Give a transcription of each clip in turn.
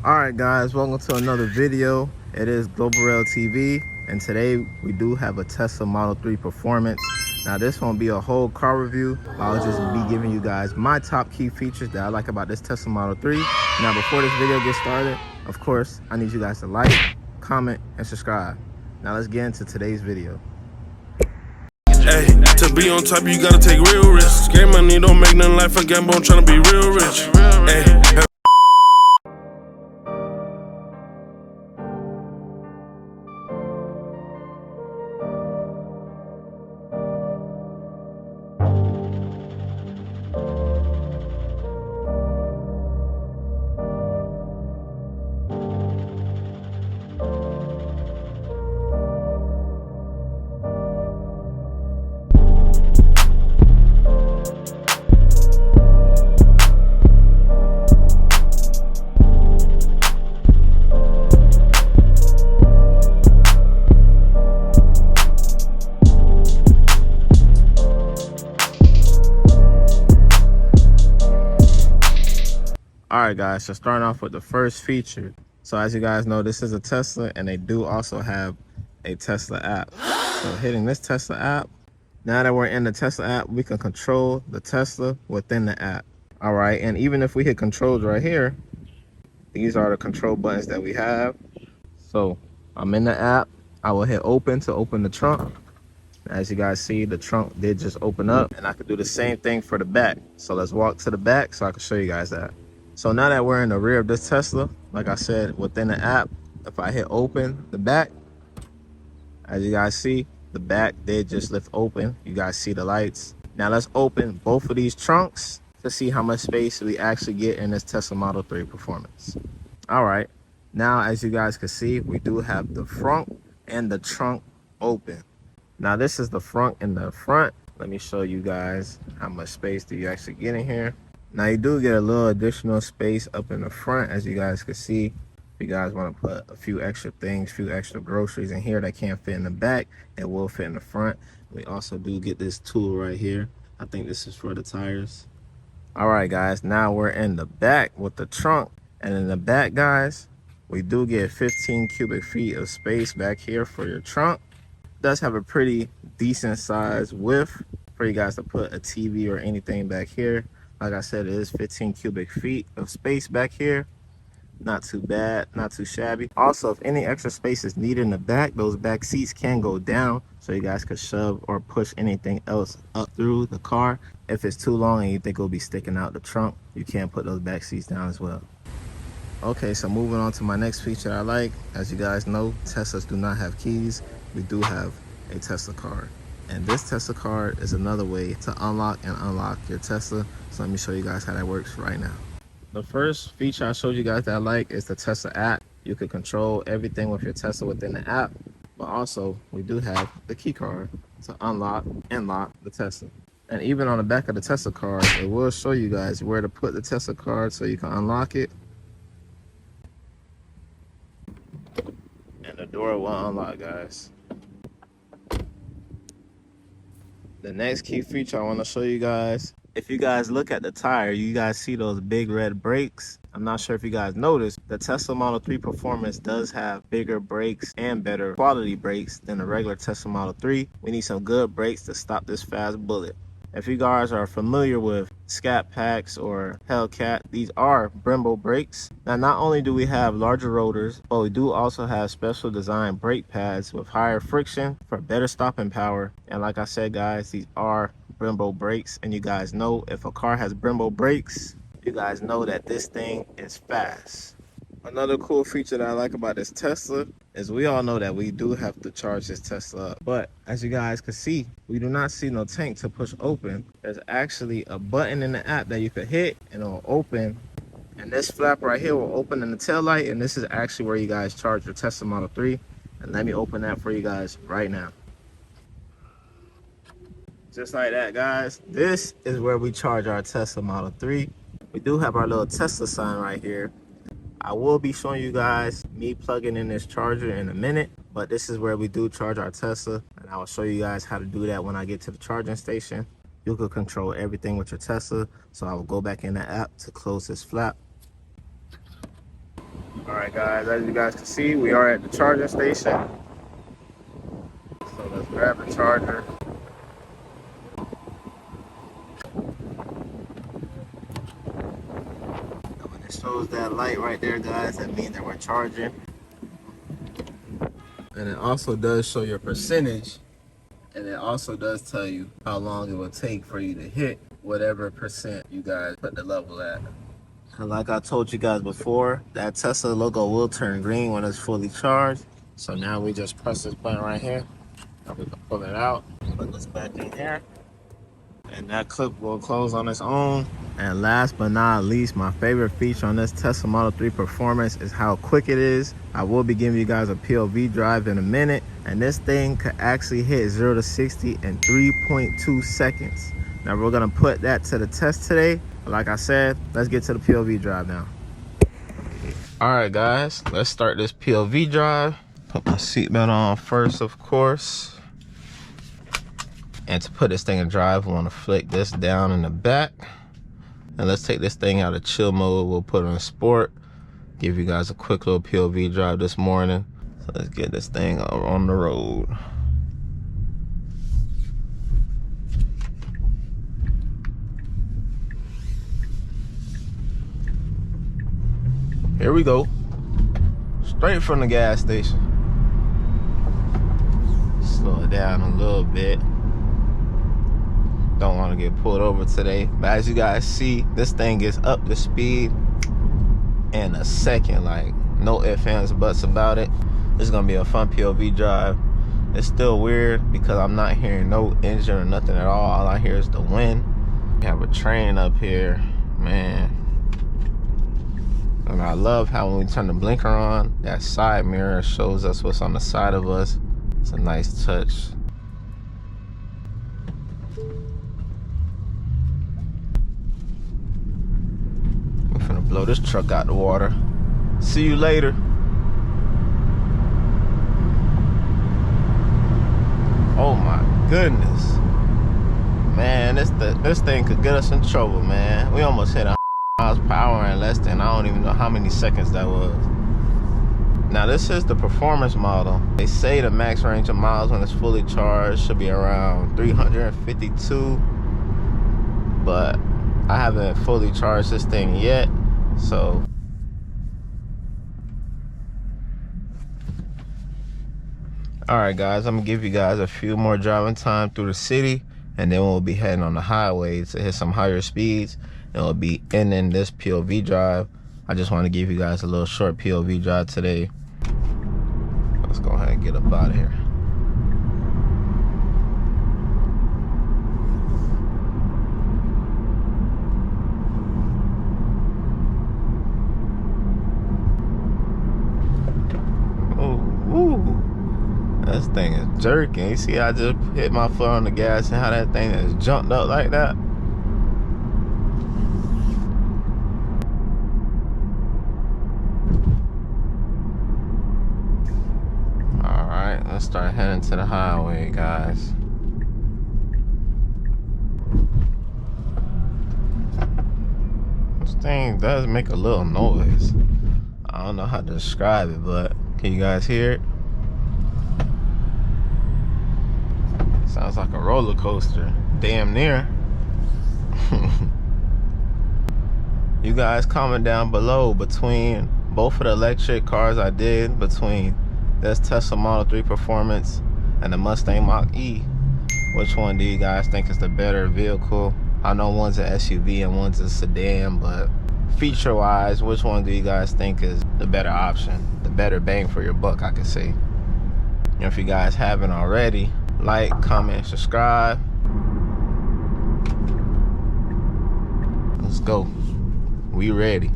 Alright guys, welcome to another video. It is GlobalRellTV, and today we do have a Tesla Model 3 Performance. Now this won't be a whole car review, I'll just be giving you guys my top key features that I like about this Tesla Model 3. Now before this video gets started, of course, I need you guys to like, comment, and subscribe. Now let's get into today's video. Hey, to be on top, you gotta take real risks. Game money don't make nothing like a gamble, I'm tryna be real rich. Hey. Alright guys, so starting off with the first feature. So as you guys know, this is a Tesla, and they do also have a Tesla app. So hitting this Tesla app, now that we're in the Tesla app, we can control the Tesla within the app. Alright, and even if we hit controls right here, these are the control buttons that we have. So I'm in the app, I will hit open to open the trunk. As you guys see, the trunk did just open up, and I could do the same thing for the back. So let's walk to the back so I can show you guys that. So now that we're in the rear of this Tesla, like I said, within the app, if I hit open the back, as you guys see, the back did just lift open. You guys see the lights. Now let's open both of these trunks to see how much space we actually get in this Tesla Model 3 Performance. All right, now as you guys can see, we do have the front and the trunk open. Now this is the front and the front. Let me show you guys how much space do you actually get in here. Now you do get a little additional space up in the front, as you guys can see. If you guys want to put a few extra things, few extra groceries in here that can't fit in the back, it will fit in the front. We also do get this tool right here. I think this is for the tires. All right guys, now we're in the back with the trunk, and in the back guys, we do get 15 cubic feet of space back here for your trunk. It does have a pretty decent size width for you guys to put a TV or anything back here. Like I said, it is 15 cubic feet of space back here. Not too bad, not too shabby. Also, if any extra space is needed in the back, those back seats can go down so you guys could shove or push anything else up through the car. If it's too long and you think it'll be sticking out the trunk, you can put those back seats down as well. Okay, so moving on to my next feature I like. As you guys know, Teslas do not have keys. We do have a Tesla card. And this Tesla card is another way to unlock and unlock your Tesla. So let me show you guys how that works right now. The first feature I showed you guys that I like is the Tesla app. You can control everything with your Tesla within the app. But also, we do have the key card to unlock and lock the Tesla. And even on the back of the Tesla card, it will show you guys where to put the Tesla card so you can unlock it. And the door will unlock, guys. The next key feature I want to show you guys, if you guys look at the tire, you guys see those big red brakes. I'm not sure if you guys noticed, the Tesla Model 3 Performance does have bigger brakes and better quality brakes than the regular Tesla Model 3. We need some good brakes to stop this fast bullet. If you guys are familiar with Scat Packs or Hellcat, these are Brembo brakes. Now, not only do we have larger rotors, but we do also have special design brake pads with higher friction for better stopping power. And like I said, guys, these are Brembo brakes. And you guys know if a car has Brembo brakes, you guys know that this thing is fast. Another cool feature that I like about this Tesla is we all know that we do have to charge this Tesla up. But as you guys can see, we do not see no tank to push open. There's actually a button in the app that you could hit and it'll open. And this flap right here will open in the tail light. And this is actually where you guys charge your Tesla Model 3. And let me open that for you guys right now. Just like that, guys. This is where we charge our Tesla Model 3. We do have our little Tesla sign right here. I will be showing you guys me plugging in this charger in a minute, but this is where we do charge our Tesla, and I will show you guys how to do that when I get to the charging station. You can control everything with your Tesla, so I will go back in the app to close this flap. All right, guys, as you guys can see, we are at the charging station. So let's grab the charger. And when it shows that light right there, guys, that means that we're charging. And it also does show your percentage. And it also does tell you how long it will take for you to hit whatever percent you guys put the level at. And like I told you guys before, that Tesla logo will turn green when it's fully charged. So now we just press this button right here. And we can pull it out, put this back in here. And that clip will close on its own. And last but not least, my favorite feature on this Tesla Model 3 Performance is how quick it is. I will be giving you guys a POV drive in a minute. And this thing could actually hit 0 to 60 in 3.2 seconds. Now we're gonna put that to the test today. Like I said, let's get to the POV drive now. All right, guys, let's start this POV drive. Put my seatbelt on first, of course. And to put this thing in drive, we want to flick this down in the back. And let's take this thing out of chill mode. We'll put it on sport. Give you guys a quick little POV drive this morning. So let's get this thing on the road. Here we go. Straight from the gas station. Slow it down a little bit. Don't want to get pulled over today, but as you guys see, this thing gets up to speed in a second. Like, no ifs, ands, buts about it. It's gonna be a fun POV drive. It's still weird because I'm not hearing no engine or nothing at all. I hear is the wind. We have a train up here, man. And I love how when we turn the blinker on, that side mirror shows us what's on the side of us. It's a nice touch. Blow this truck out the water. See you later. Oh my goodness, man, this thing could get us in trouble, man. We almost hit 100 miles per hour in less than, I don't even know how many seconds that was. Now this is the performance model. They say the max range of miles when it's fully charged should be around 352, but I haven't fully charged this thing yet. So all right, guys, I'm gonna give you guys a few more driving time through the city, and then we'll be heading on the highway to hit some higher speeds, and we'll be ending this POV drive. I just want to give you guys a little short POV drive today. Let's go ahead and get up out of here. This thing is jerking. You see, I just hit my foot on the gas and how that thing has jumped up like that. All right, let's start heading to the highway, guys. This thing does make a little noise. I don't know how to describe it, but can you guys hear it? Sounds like a roller coaster, damn near. You guys comment down below between both of the electric cars I did, between this Tesla Model 3 Performance and the Mustang Mach-E. Which one do you guys think is the better vehicle? I know one's an SUV and one's a sedan, but feature-wise, which one do you guys think is the better option? The better bang for your buck, I could say. And if you guys haven't already, like, comment, subscribe. Let's go. We ready.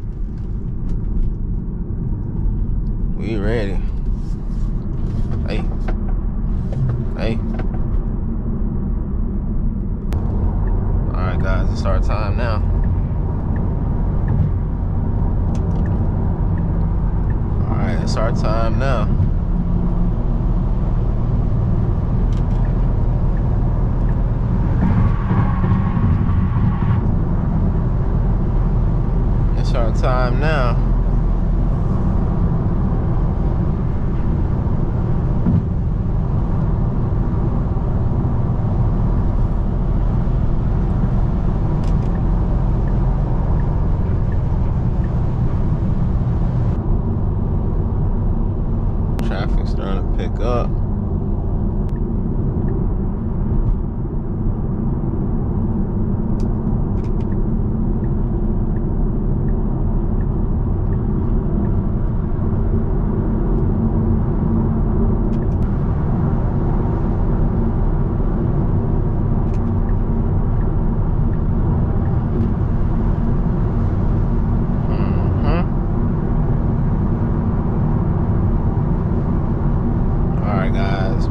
We ready. Hey. Hey. Alright, guys, it's our time now. Alright, it's our time now. It's our time now. pick up.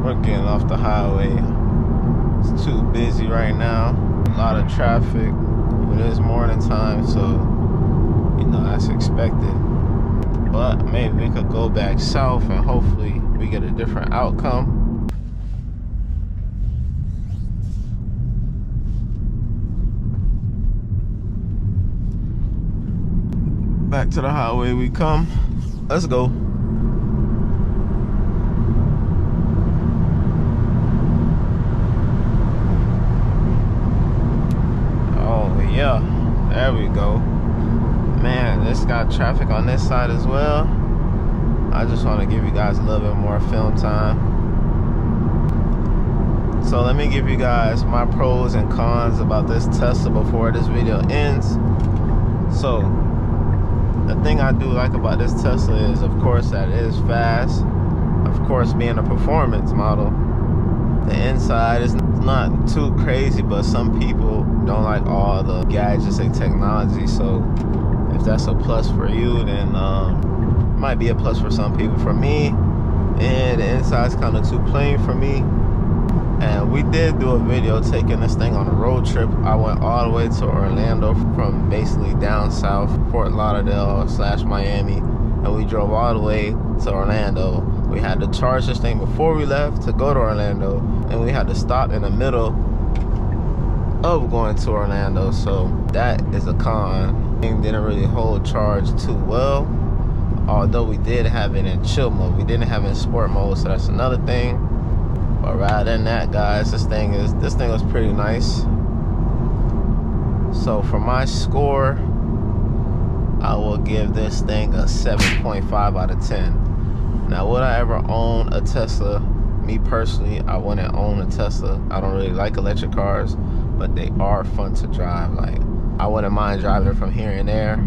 We're getting off the highway. It's too busy right now. A lot of traffic. It is morning time, so you know that's expected. But maybe we could go back south and hopefully we get a different outcome. Back to the highway we come. Let's go. Yeah, there we go. Man, this got traffic on this side as well. I just want to give you guys a little bit more film time. So let me give you guys my pros and cons about this Tesla before this video ends. So the thing I do like about this Tesla is, of course, that it is fast. Of course, being a performance model, the inside is not too crazy, but some people don't like all the gadgets and technology. So if that's a plus for you, then it might be a plus for some people. For me, and the inside's kind of too plain for me. And we did do a video taking this thing on a road trip. I went all the way to Orlando from basically down south, Fort Lauderdale / Miami, and we drove all the way to Orlando. We had to charge this thing before we left to go to Orlando, and we had to stop in the middle of going to Orlando, so that is a con. It didn't really hold charge too well, although we did have it in chill mode. We didn't have it in sport mode, so that's another thing. But rather than that, guys, this thing was pretty nice. So for my score, I will give this thing a 7.5 out of 10. Now, would I ever own a Tesla? Me personally, I wouldn't own a Tesla. I don't really like electric cars, but they are fun to drive. Like, I wouldn't mind driving it from here and there.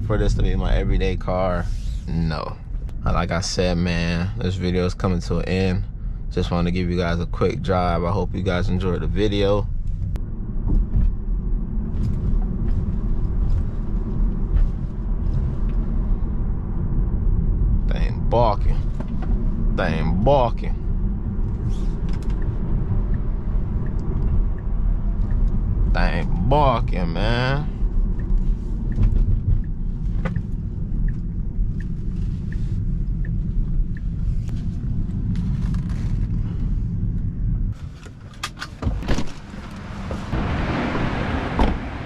For this to be my everyday car, no. Like I said, man, this video is coming to an end. Just wanted to give you guys a quick drive. I hope you guys enjoyed the video. Barking. Thing barking. Thing barking, man.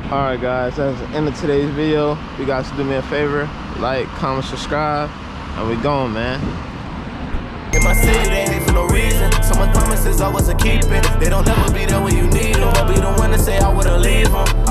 Alright guys, that's the end of today's video. You guys do me a favor, like, comment, subscribe. And we going, man. In my city, they hate for no reason. Someone promises I was a keeping. They don't ever be there when you need them. I'll be the one to say I wouldn't leave them.